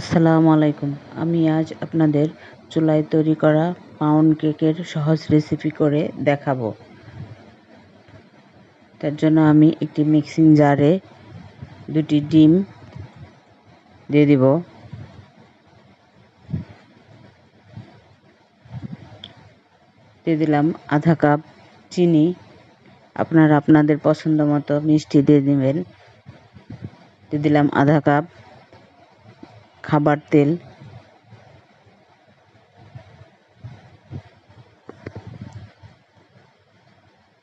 আসসালামু আলাইকুম। আমি আজ আপনাদের চুলায় তৈরি করা পাউন্ড কেকের সহজ রেসিপি করে দেখাবো। তার জন্য আমি একটি মিক্সিং জারে 2টি ডিম দিয়ে দিব। দিয়ে দিলাম আধা কাপ চিনি। আপনারা আপনাদের পছন্দ মতো মিষ্টি দিয়ে দিবেন। দিয়ে দিলাম আধা কাপ খাবার তেল।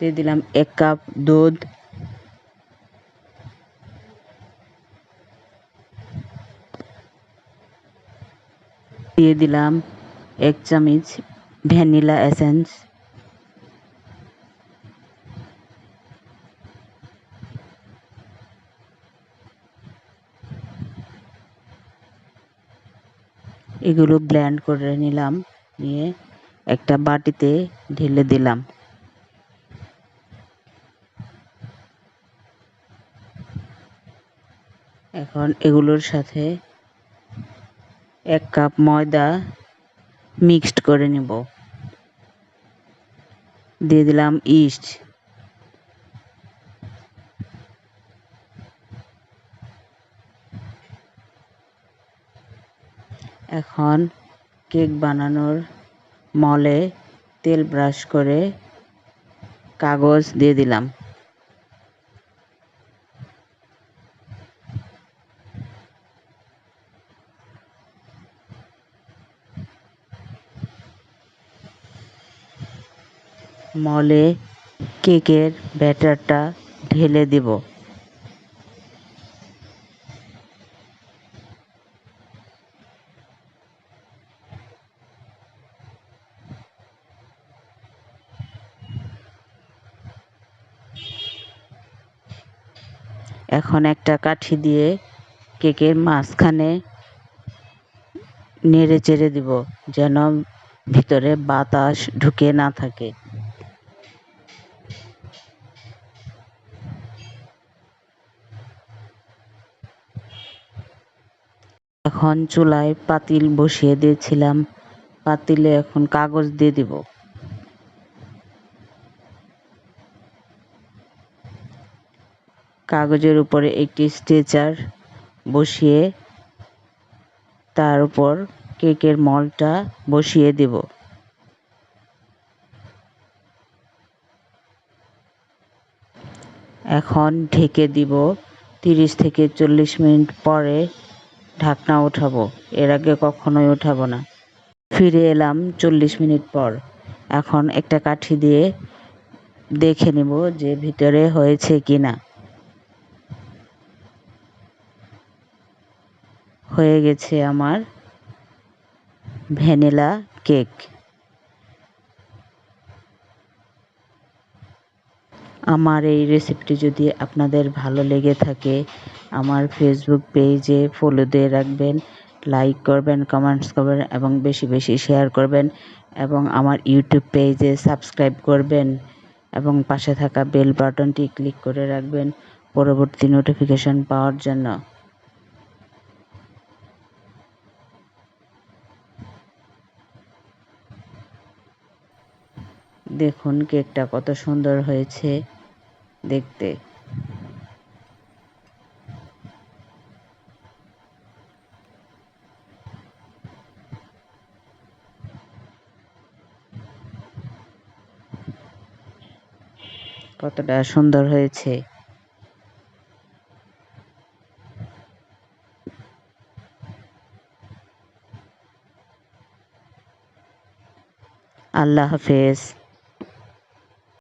দিয়ে দিলাম 1 কাপ দুধ। দিয়ে দিলাম 1 চামচ ভ্যানিলা এসেন্স। এগুলো ব্লেন্ড করে নিলাম, নিয়ে একটা বাটিতে ঢেলে দিলাম। এখন এগুলোর সাথে 1 কাপ ময়দা মিক্সড করে নিব। দিয়ে দিলাম ইস্ট। এখন কেক বানানোর মলে তেল ব্রাশ করে কাগজ দিয়ে দিলাম। মলে কেকের ব্যাটারটা ঢেলে দিব। এখন একটা কাঠি দিয়ে কেকের মাঝখানে নেড়ে চেড়ে দিব, যেন ভিতরে বাতাস ঢুকে না থাকে। এখন চুলায় পাতিল বসিয়ে দিয়েছিলাম। পাতিলে এখন কাগজ দিয়ে দিব। কাগজের উপরে একটি স্ট্রেচার বসিয়ে তার উপর কেকের মলটা বসিয়ে দেব। এখন ঢেকে দিব। 30 থেকে 40 মিনিট পরে ঢাকনা উঠাবো। এর আগে কখনোই উঠাবো না। ফিরে এলাম 40 মিনিট পর। এখন একটা কাঠি দিয়ে দেখে নেব যে ভিতরে হয়েছে কিনা। হয়ে গেছে আমার ভ্যানিলা কেক। আমার এই রেসিপিটি যদি আপনাদের ভালো লেগে থাকে, আমার ফেসবুক পেজে ফলো দিয়ে রাখবেন, লাইক করবেন, কমেন্টস করবেন এবং বেশি বেশি শেয়ার করবেন, এবং আমার ইউটিউব পেজে সাবস্ক্রাইব করবেন এবং পাশে থাকা বেল বাটনটি ক্লিক করে রাখবেন পরবর্তী নোটিফিকেশন পাওয়ার জন্য। দেখুন কেকটা কত সুন্দর হয়েছে দেখতে। কতটা সুন্দর হয়েছে। আল্লাহ হাফেজ।